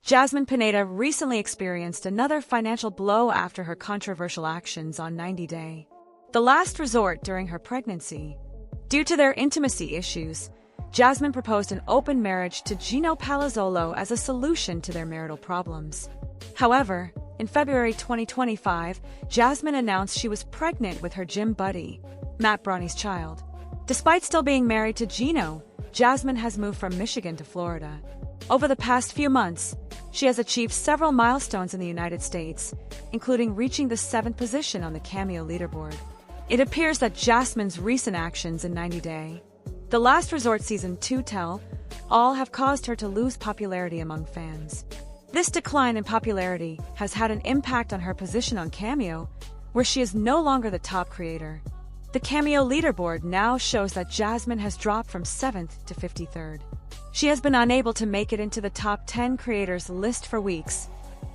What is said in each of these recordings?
Jasmine Pineda recently experienced another financial blow after her controversial actions on 90 Day, the last resort during her pregnancy. Due to their intimacy issues, Jasmine proposed an open marriage to Gino Palazzolo as a solution to their marital problems. However, in February 2025, Jasmine announced she was pregnant with her gym buddy, Matt Bronny's child. Despite still being married to Gino, Jasmine has moved from Michigan to Florida. Over the past few months, she has achieved several milestones in the United States, including reaching the 7th position on the Cameo leaderboard. It appears that Jasmine's recent actions in 90 Day, The Last Resort Season 2 all have caused her to lose popularity among fans. This decline in popularity has had an impact on her position on Cameo, where she is no longer the top creator. The Cameo leaderboard now shows that Jasmine has dropped from 7th to 53rd. She has been unable to make it into the top 10 creators list for weeks,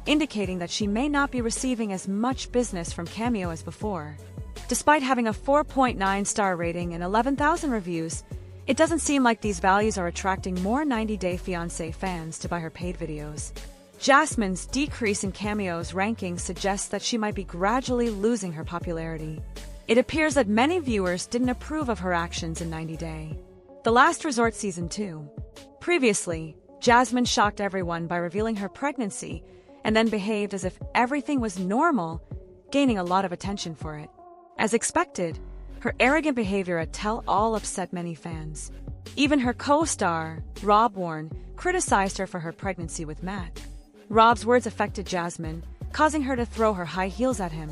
indicating that she may not be receiving as much business from Cameo as before. Despite having a 4.9-star rating and 11,000 reviews, it doesn't seem like these values are attracting more 90 Day Fiancé fans to buy her paid videos. Jasmine's decrease in Cameo's rankings suggests that she might be gradually losing her popularity. It appears that many viewers didn't approve of her actions in 90 Day, The Last Resort Season 2. Previously, Jasmine shocked everyone by revealing her pregnancy and then behaved as if everything was normal, gaining a lot of attention for it. As expected, her arrogant behavior at Tell All upset many fans. Even her co-star, Rob Warren, criticized her for her pregnancy with Matt. Rob's words affected Jasmine, causing her to throw her high heels at him.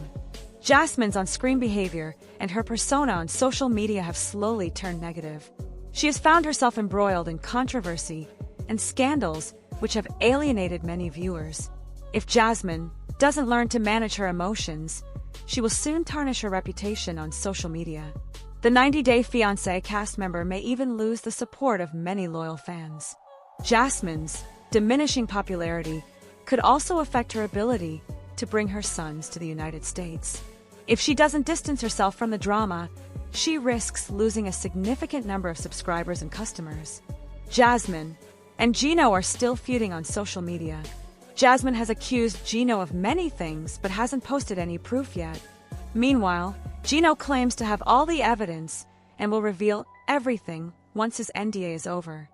Jasmine's on-screen behavior and her persona on social media have slowly turned negative. She has found herself embroiled in controversy and scandals which have alienated many viewers. If Jasmine doesn't learn to manage her emotions, she will soon tarnish her reputation on social media. The 90 Day Fiancé cast member may even lose the support of many loyal fans. Jasmine's diminishing popularity could also affect her ability to bring her sons to the United States. If she doesn't distance herself from the drama, she risks losing a significant number of subscribers and customers. Jasmine and Gino are still feuding on social media. Jasmine has accused Gino of many things but hasn't posted any proof yet. Meanwhile, Gino claims to have all the evidence and will reveal everything once his NDA is over.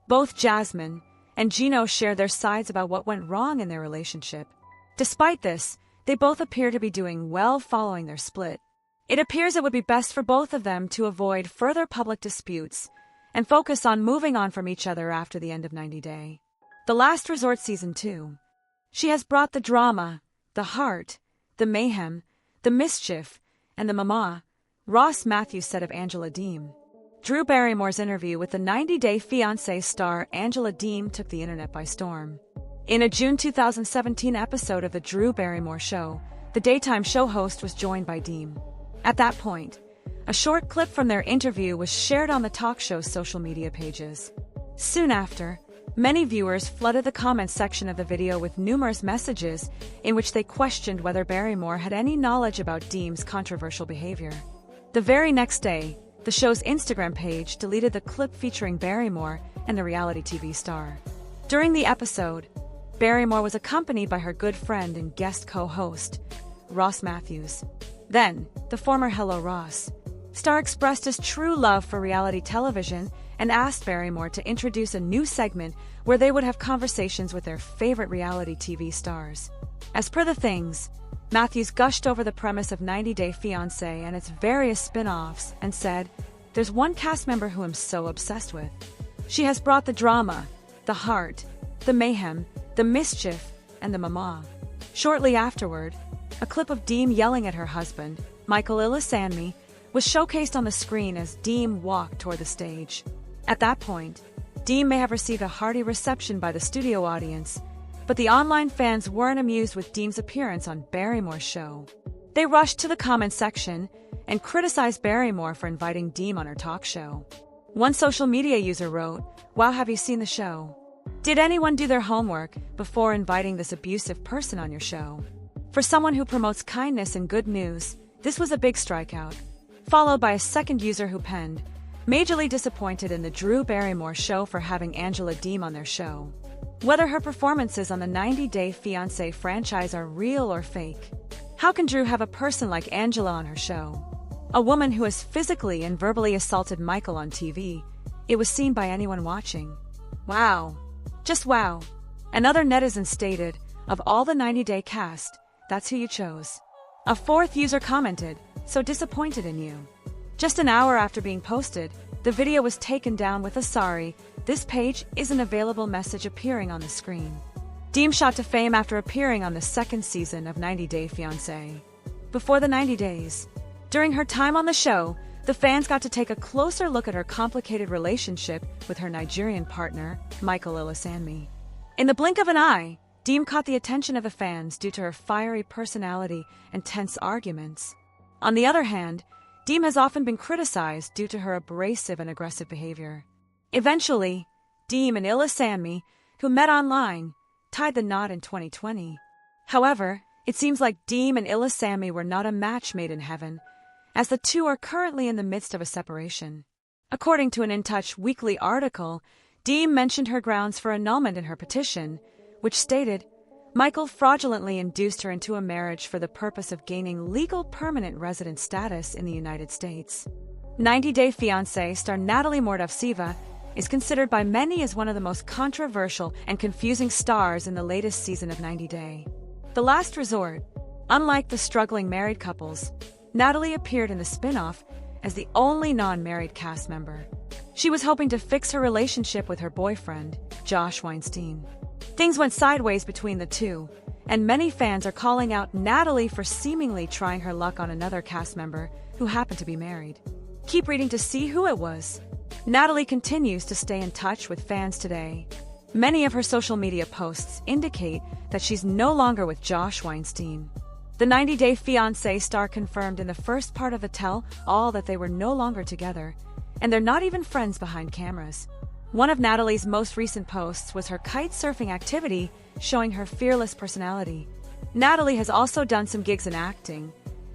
Both Jasmine and Gino share their sides about what went wrong in their relationship. Despite this, they both appear to be doing well following their split. It appears it would be best for both of them to avoid further public disputes and focus on moving on from each other after the end of 90 Day, The Last Resort Season 2. She has brought the drama, the heart, the mayhem, the mischief, and the mama, Ross Matthews said of Angela Deem. Drew Barrymore's interview with the 90 Day Fiancé star Angela Deem took the internet by storm. In a June 2017 episode of The Drew Barrymore Show, the daytime show host was joined by Deem. At that point, a short clip from their interview was shared on the talk show's social media pages. Soon after, many viewers flooded the comments section of the video with numerous messages in which they questioned whether Barrymore had any knowledge about Deem's controversial behavior. The very next day, the show's Instagram page deleted the clip featuring Barrymore and the reality TV star. During the episode, Barrymore was accompanied by her good friend and guest co-host, Ross Matthews. Then, the former Hello Ross star expressed his true love for reality television and asked Barrymore to introduce a new segment where they would have conversations with their favorite reality TV stars. As per the things, Matthews gushed over the premise of 90 Day Fiancé and its various spin-offs and said, "There's one cast member who I'm so obsessed with. She has brought the drama, the heart, the mayhem, the mischief, and the mama." Shortly afterward, a clip of Deem yelling at her husband, Michael Ilesanmi, was showcased on the screen as Deem walked toward the stage. At that point, Deem may have received a hearty reception by the studio audience, but the online fans weren't amused with Deem's appearance on Barrymore's show. They rushed to the comments section and criticized Barrymore for inviting Deem on her talk show. One social media user wrote, "Wow, have you seen the show? Did anyone do their homework before inviting this abusive person on your show?" For someone who promotes kindness and good news, this was a big strikeout. Followed by a second user who penned, "Majorly disappointed in the Drew Barrymore Show for having Angela Deem on their show." Whether her performances on the 90 Day Fiancé franchise are real or fake. How can Drew have a person like Angela on her show? A woman who has physically and verbally assaulted Michael on TV. It was seen by anyone watching. Wow. Just wow. Another netizen stated, of all the 90 Day cast, that's who you chose. A fourth user commented, so disappointed in you. Just an hour after being posted, the video was taken down with a sorry, this page isn't available message appearing on the screen. Deem shot to fame after appearing on the second season of 90 Day Fiancé. Before the 90 days, during her time on the show, the fans got to take a closer look at her complicated relationship with her Nigerian partner, Michael Ilisanmi. In the blink of an eye, Deem caught the attention of the fans due to her fiery personality and tense arguments. On the other hand, Deem has often been criticized due to her abrasive and aggressive behavior. Eventually, Deem and Ilisanmi, who met online, tied the knot in 2020. However, it seems like Deem and Ilisanmi were not a match made in heaven, as the two are currently in the midst of a separation. According to an In Touch Weekly article, Deem mentioned her grounds for annulment in her petition, which stated, Michael fraudulently induced her into a marriage for the purpose of gaining legal permanent resident status in the United States. 90 Day Fiancé star Natalie Mordovseva is considered by many as one of the most controversial and confusing stars in the latest season of 90 Day. The Last Resort. Unlike the struggling married couples, Natalie appeared in the spin-off as the only non-married cast member. She was hoping to fix her relationship with her boyfriend, Josh Weinstein. Things went sideways between the two, and many fans are calling out Natalie for seemingly trying her luck on another cast member who happened to be married. Keep reading to see who it was. Natalie continues to stay in touch with fans today. Many of her social media posts indicate that she's no longer with Josh Weinstein. The 90 Day Fiancé star confirmed in the first part of the tell-all that they were no longer together, and they're not even friends behind cameras. One of Natalie's most recent posts was her kite surfing activity, showing her fearless personality. Natalie has also done some gigs in acting,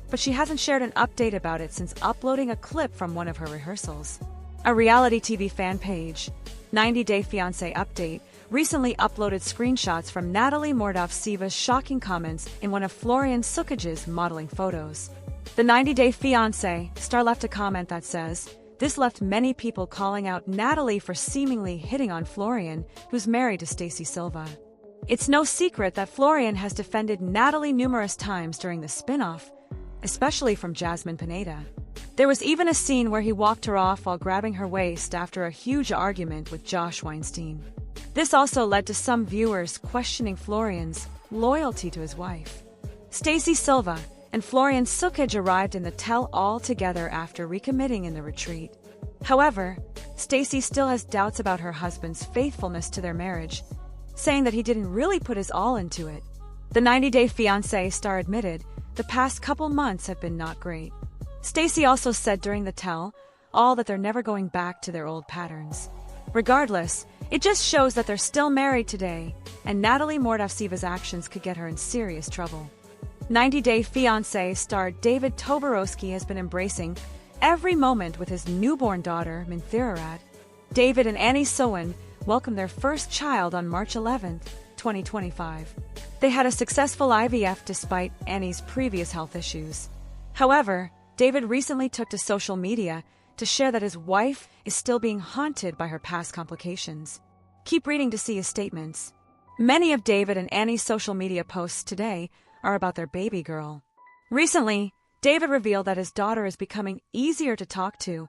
but she hasn't shared an update about it since uploading a clip from one of her rehearsals. A reality TV fan page, 90 Day Fiancé Update, recently uploaded screenshots from Natalie Mordovseva's shocking comments in one of Florian Sukage's modeling photos. The 90 Day Fiancé star left a comment that says, this left many people calling out Natalie for seemingly hitting on Florian, who's married to Stacey Silva. It's no secret that Florian has defended Natalie numerous times during the spin-off, especially from Jasmine Pineda. There was even a scene where he walked her off while grabbing her waist after a huge argument with Josh Weinstein. This also led to some viewers questioning Florian's loyalty to his wife. Stacey Silva and Florian Sukage arrived in the tell-all together after recommitting in the retreat. However, Stacey still has doubts about her husband's faithfulness to their marriage, saying that he didn't really put his all into it. The 90 Day Fiancé star admitted the past couple months have been not great. Stacey also said during the tell-all that they're never going back to their old patterns. Regardless, it just shows that they're still married today, and Natalie Mordovseva's actions could get her in serious trouble. 90 Day Fiancé star David Toborowski has been embracing every moment with his newborn daughter, Minthirad. David and Annie Sowen welcomed their first child on March 11, 2025. They had a successful IVF despite Annie's previous health issues. However, David recently took to social media to share that his wife is still being haunted by her past complications. Keep reading to see his statements. Many of David and Annie's social media posts today are about their baby girl. Recently, David revealed that his daughter is becoming easier to talk to,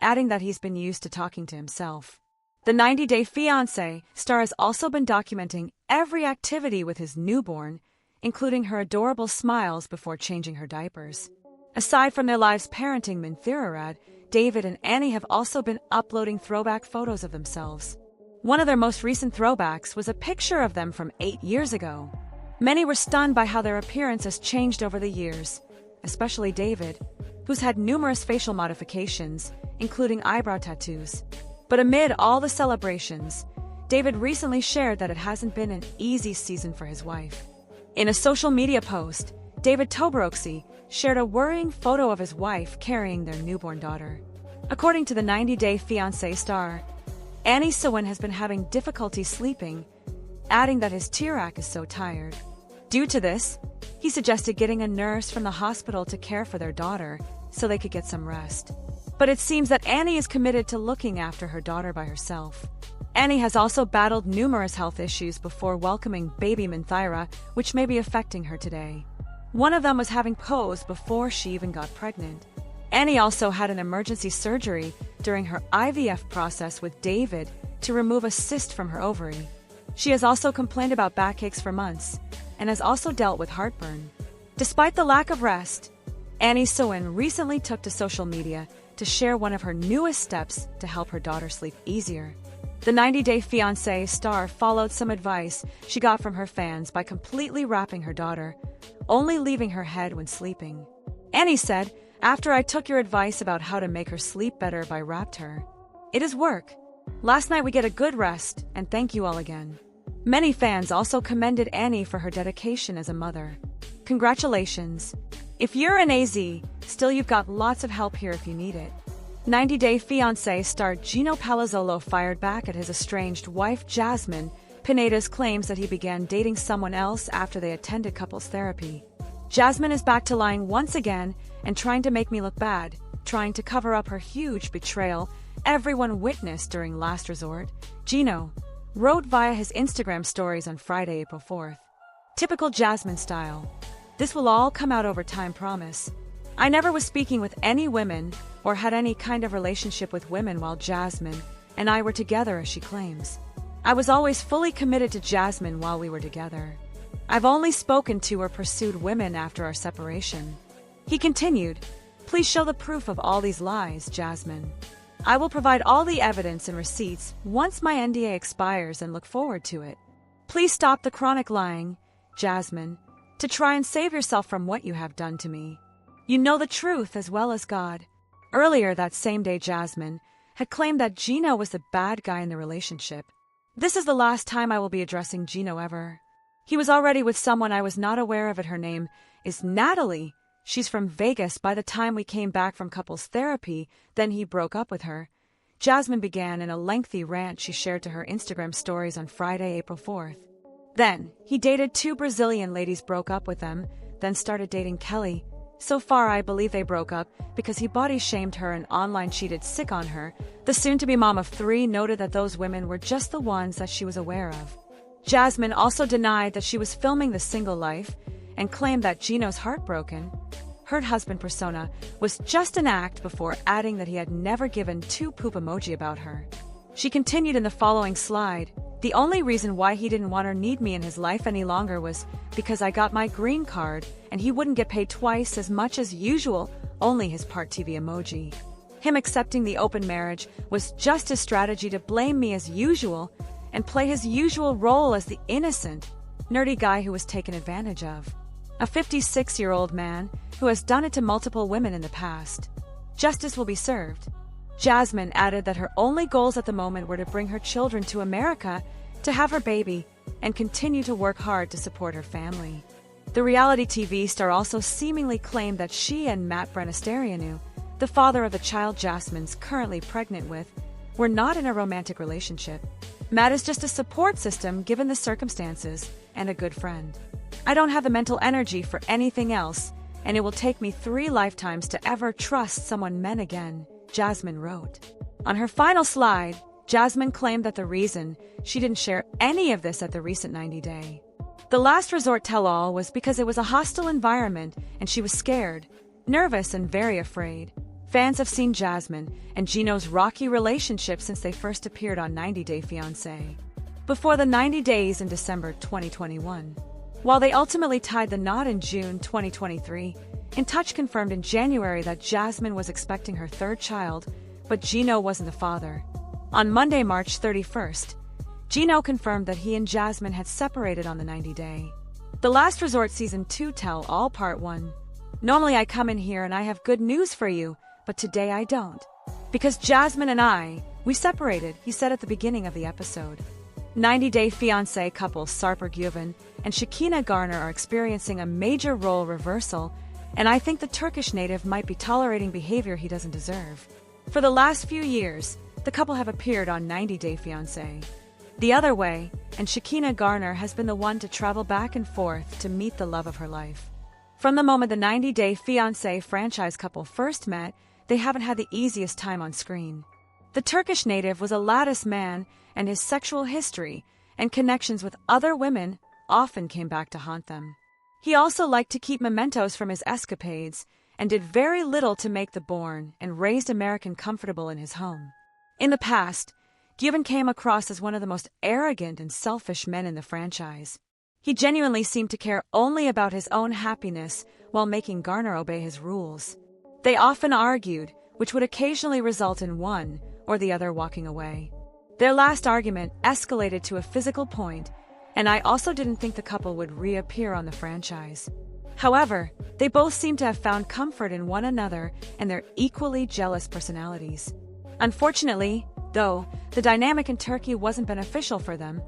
adding that he's been used to talking to himself. The 90 Day Fiancé star has also been documenting every activity with his newborn, including her adorable smiles before changing her diapers. Aside from their lives parenting Minthirad, David and Annie have also been uploading throwback photos of themselves. One of their most recent throwbacks was a picture of them from 8 years ago. Many were stunned by how their appearance has changed over the years, especially David, who's had numerous facial modifications, including eyebrow tattoos. But amid all the celebrations, David recently shared that it hasn't been an easy season for his wife. In a social media post, David Toborowski shared a worrying photo of his wife carrying their newborn daughter. According to the 90 Day Fiancé star, Annie Sowen has been having difficulty sleeping, adding that his Tirak is so tired. Due to this, he suggested getting a nurse from the hospital to care for their daughter so they could get some rest. But it seems that Annie is committed to looking after her daughter by herself. Annie has also battled numerous health issues before welcoming baby Minthyra, which may be affecting her today. One of them was having PCOS before she even got pregnant. Annie also had an emergency surgery during her IVF process with David to remove a cyst from her ovary. She has also complained about backaches for months and has also dealt with heartburn. Despite the lack of rest, Annie Soin recently took to social media to share one of her newest steps to help her daughter sleep easier. The 90-Day Fiancé star followed some advice she got from her fans by completely wrapping her daughter, only leaving her head when sleeping. Annie said, "After I took your advice about how to make her sleep better by wrapped her. It is work. Last night we get a good rest, and thank you all again." Many fans also commended Annie for her dedication as a mother. Congratulations. If you're an AZ, still you've got lots of help here if you need it. 90-Day Fiancé star Gino Palazzolo fired back at his estranged wife Jasmine Pineda's claims that he began dating someone else after they attended couples therapy. Jasmine is back to lying once again and trying to make me look bad, trying to cover up her huge betrayal everyone witnessed during Last Resort, Gino wrote via his Instagram stories on Friday, April 4th. Typical Jasmine style. "This will all come out over time, promise. I never was speaking with any women or had any kind of relationship with women while Jasmine and I were together, as she claims. I was always fully committed to Jasmine while we were together. I've only spoken to or pursued women after our separation." He continued, "Please show the proof of all these lies, Jasmine. I will provide all the evidence and receipts once my NDA expires and look forward to it. Please stop the chronic lying, Jasmine, to try and save yourself from what you have done to me. You know the truth as well as God." Earlier that same day, Jasmine had claimed that Gino was the bad guy in the relationship. "This is the last time I will be addressing Gino ever. He was already with someone I was not aware of. Her name is Natalie. She's from Vegas. By the time we came back from couples therapy, then he broke up with her." Jasmine began in a lengthy rant she shared to her Instagram stories on Friday, April 4th. Then, he dated 2 Brazilian ladies, broke up with them, then started dating Kelly. "So far, I believe they broke up because he body shamed her and online cheated sick on her." The soon-to-be mom of 3 noted that those women were just the ones that she was aware of. Jasmine also denied that she was filming The Single Life and claimed that Gino's heartbroken, hurt husband persona was just an act, before adding that he had never given 2 poop emoji about her. She continued in the following slide, "The only reason why he didn't want or need me in his life any longer was because I got my green card and he wouldn't get paid twice as much as usual, only his part TV emoji. Him accepting the open marriage was just his strategy to blame me as usual and play his usual role as the innocent, nerdy guy who was taken advantage of. A 56-year-old man who has done it to multiple women in the past. Justice will be served." Jasmine added that her only goals at the moment were to bring her children to America, to have her baby, and continue to work hard to support her family. The reality TV star also seemingly claimed that she and Matt Brenasterianu, the father of the child Jasmine's currently pregnant with, were not in a romantic relationship. "Matt is just a support system given the circumstances, and a good friend. I don't have the mental energy for anything else, and it will take me 3 lifetimes to ever trust someone men again," Jasmine wrote. On her final slide, Jasmine claimed that the reason she didn't share any of this at the recent 90-day The Last Resort tell-all was because it was a hostile environment and she was scared, nervous, and very afraid. Fans have seen Jasmine and Gino's rocky relationship since they first appeared on 90-Day Fiancé, before the 90 days in December 2021. While they ultimately tied the knot in June 2023, In Touch confirmed in January that Jasmine was expecting her 3rd child, but Gino wasn't the father. On Monday, March 31st, Gino confirmed that he and Jasmine had separated on the 90-day. The Last Resort Season 2 Tell-All Part 1. Normally I come in here and I have good news for you, but today I don't. Because Jasmine and we separated, he said at the beginning of the episode. 90-Day Fiancé couple Sarper and Shakina Garner are experiencing a major role reversal, and I think the Turkish native might be tolerating behavior he doesn't deserve. For the last few years, the couple have appeared on 90-Day Fiancé. the other way, and Shekinah Garner has been the one to travel back and forth to meet the love of her life. From the moment the 90-Day Fiancé franchise couple first met, they haven't had the easiest time on screen. The Turkish native was a lattice man, and his sexual history and connections with other women often came back to haunt them. He also liked to keep mementos from his escapades and did very little to make the born and raised American comfortable in his home. In the past, Given came across as one of the most arrogant and selfish men in the franchise. He genuinely seemed to care only about his own happiness while making Garner obey his rules. They often argued, which would occasionally result in one or the other walking away. Their last argument escalated to a physical point, and I also didn't think the couple would reappear on the franchise. However, they both seem to have found comfort in one another and their equally jealous personalities. Unfortunately, though, the dynamic in Turkey wasn't beneficial for them,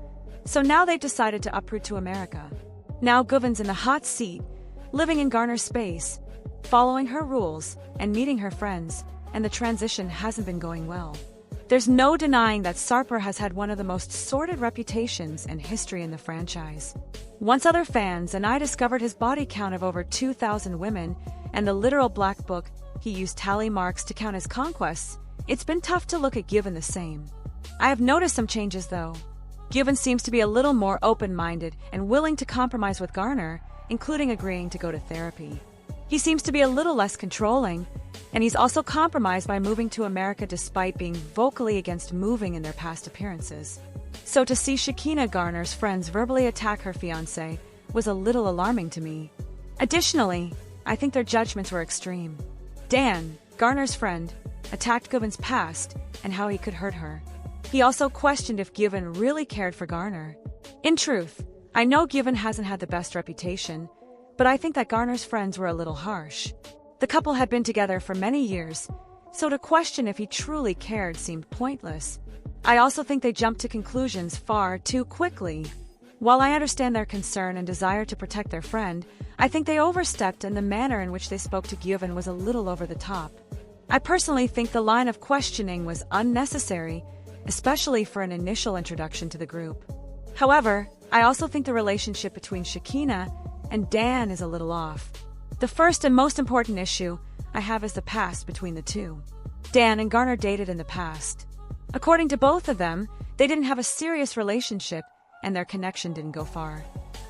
so now they've decided to uproot to America. Now Given's in the hot seat, living in Garner's space, following her rules, and meeting her friends, and the transition hasn't been going well. There's no denying that Sarper has had one of the most sordid reputations and history in the franchise. Once other fans and I discovered his body count of over 2,000 women and the literal black book he used tally marks to count his conquests, it's been tough to look at Given the same. I have noticed some changes though. Given seems to be a little more open-minded and willing to compromise with Garner, including agreeing to go to therapy. He seems to be a little less controlling, and he's also compromised by moving to America despite being vocally against moving in their past appearances. So to see Shekinah Garner's friends verbally attack her fiancé was a little alarming to me. Additionally, I think their judgments were extreme. Dan, Garner's friend, attacked Given's past and how he could hurt her. He also questioned if Given really cared for Garner. In truth, I know Given hasn't had the best reputation, but I think that Garner's friends were a little harsh. The couple had been together for many years, so to question if he truly cared seemed pointless. I also think they jumped to conclusions far too quickly. While I understand their concern and desire to protect their friend, I think they overstepped, and the manner in which they spoke to Given was a little over the top. I personally think the line of questioning was unnecessary, especially for an initial introduction to the group. However, I also think the relationship between Shekinah and Dan is a little off. The first and most important issue I have is the past between the two. Dan and Garner dated in the past. According to both of them, they didn't have a serious relationship and their connection didn't go far.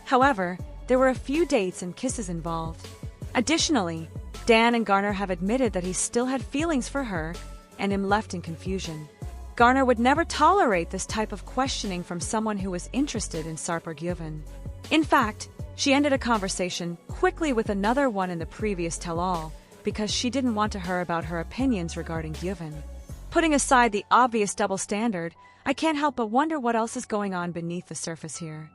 However, there were a few dates and kisses involved. Additionally, Dan and Garner have admitted that he still had feelings for her and him left in confusion. Garner would never tolerate this type of questioning from someone who was interested in Sarper Given. In fact, she ended a conversation quickly with another one in the previous tell-all because she didn't want to hear about her opinions regarding Given. Putting aside the obvious double standard, I can't help but wonder what else is going on beneath the surface here.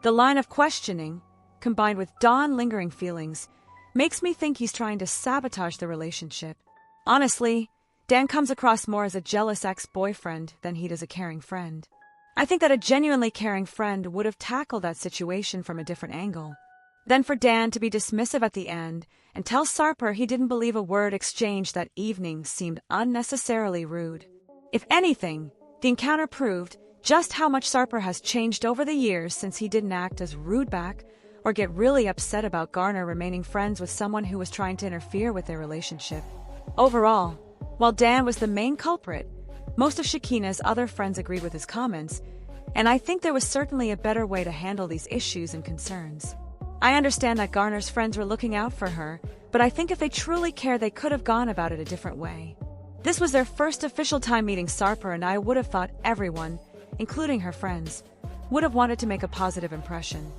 The line of questioning, combined with Dawn's lingering feelings, makes me think he's trying to sabotage the relationship. Honestly, Dan comes across more as a jealous ex-boyfriend than he does a caring friend. I think that a genuinely caring friend would have tackled that situation from a different angle. Then for Dan to be dismissive at the end and tell Sarper he didn't believe a word exchanged that evening seemed unnecessarily rude. If anything, the encounter proved just how much Sarper has changed over the years since he didn't act as rude back or get really upset about Garner remaining friends with someone who was trying to interfere with their relationship. Overall, while Dan was the main culprit, most of Shekinah's other friends agreed with his comments, and I think there was certainly a better way to handle these issues and concerns. I understand that Garner's friends were looking out for her, but I think if they truly cared, they could have gone about it a different way. This was their first official time meeting Sarper, and I would have thought everyone, including her friends, would have wanted to make a positive impression.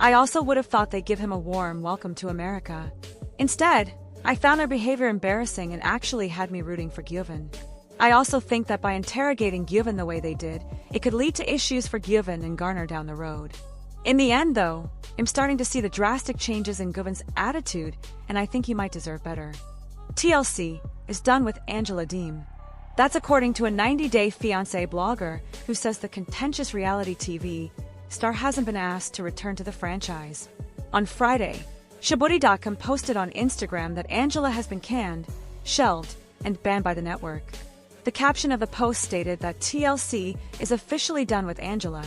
I also would have thought they'd give him a warm welcome to America. Instead, I found their behavior embarrassing and actually had me rooting for Given. I also think that by interrogating Given the way they did, it could lead to issues for Given and Garner down the road. In the end, though, I'm starting to see the drastic changes in Given's attitude, and I think he might deserve better. TLC is done with Angela Deem. That's according to a 90-Day Fiancé blogger who says the contentious reality TV star hasn't been asked to return to the franchise. On Friday, Shabuti.com posted on Instagram that Angela has been canned, shelved, and banned by the network. The caption of the post stated that TLC is officially done with Angela.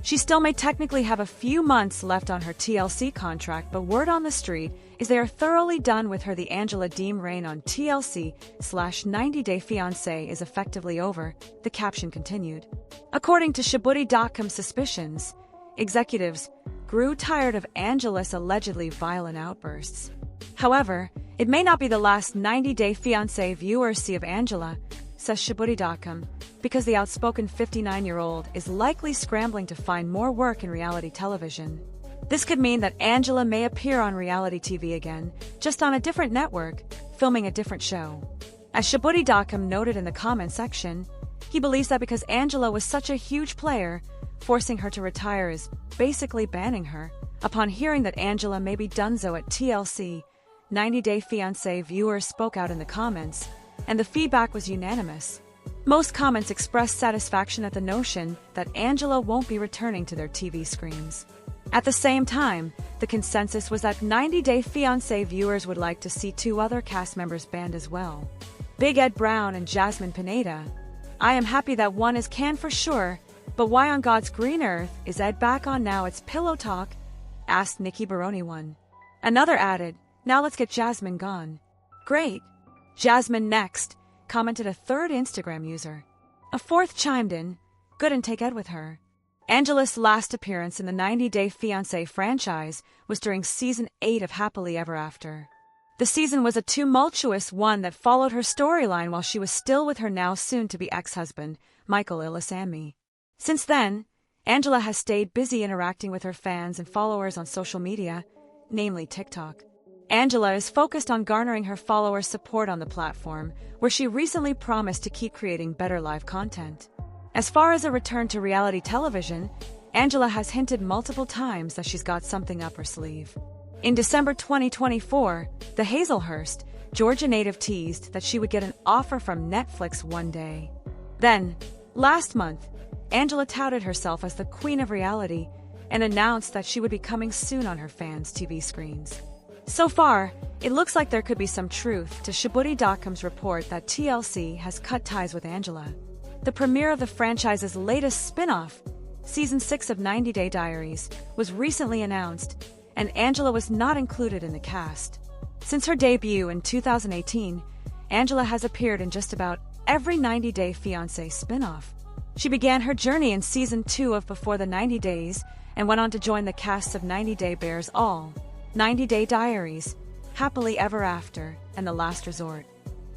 She still may technically have a few months left on her TLC contract, but word on the street is they are thoroughly done with her. The Angela Deem reign on TLC/90 Day Fiancé is effectively over, the caption continued. According to Shabuti.com, suspicions, executives grew tired of Angela's allegedly violent outbursts. However, it may not be the last 90 Day Fiancé viewers see of Angela, says Shabuti.com, because the outspoken 59-year-old is likely scrambling to find more work in reality television. This could mean that Angela may appear on reality TV again, just on a different network, filming a different show. As Shabuti.com noted in the comment section, he believes that because Angela was such a huge player, forcing her to retire is basically banning her. Upon hearing that Angela may be donezo at TLC, 90 Day Fiancé viewers spoke out in the comments, and the feedback was unanimous. Most comments expressed satisfaction at the notion that Angela won't be returning to their TV screens. At the same time, the consensus was that 90 Day Fiancé viewers would like to see two other cast members banned as well. Big Ed Brown and Jasmine Pineda. I am happy that one is canned for sure, but why on God's green earth is Ed back on now? It's pillow talk, asked Nikki Baroni one. Another added, now let's get Jasmine gone. Great. Jasmine next, commented a third Instagram user. A fourth chimed in, good, and take Ed with her. Angela's last appearance in the 90 Day Fiancé franchise was during Season 8 of Happily Ever After. The season was a tumultuous one that followed her storyline while she was still with her now soon-to-be ex-husband, Michael Ilisamy. Since then, Angela has stayed busy interacting with her fans and followers on social media, namely TikTok. Angela is focused on garnering her followers' support on the platform, where she recently promised to keep creating better live content. As far as a return to reality television, Angela has hinted multiple times that she's got something up her sleeve. In December 2024, the Hazelhurst, Georgia native teased that she would get an offer from Netflix one day. Then, last month, Angela touted herself as the queen of reality and announced that she would be coming soon on her fans' TV screens. So far, it looks like there could be some truth to Shabuti.com's report that TLC has cut ties with Angela. The premiere of the franchise's latest spin-off, Season 6 of 90 Day Diaries, was recently announced, and Angela was not included in the cast. Since her debut in 2018, Angela has appeared in just about every 90 Day Fiancé spin-off. She began her journey in Season 2 of Before the 90 Days and went on to join the casts of 90 Day Bears All, 90 Day Diaries, Happily Ever After, and The Last Resort.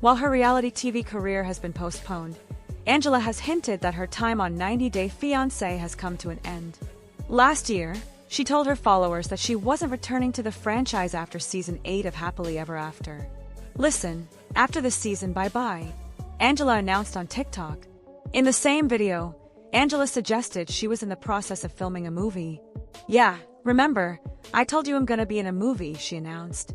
While her reality TV career has been postponed, Angela has hinted that her time on 90 Day Fiancé has come to an end. Last year, she told her followers that she wasn't returning to the franchise after Season 8 of Happily Ever After. Listen, after this season, bye-bye, Angela announced on TikTok. In the same video, Angela suggested she was in the process of filming a movie. Yeah, remember, I told you I'm gonna be in a movie, she announced.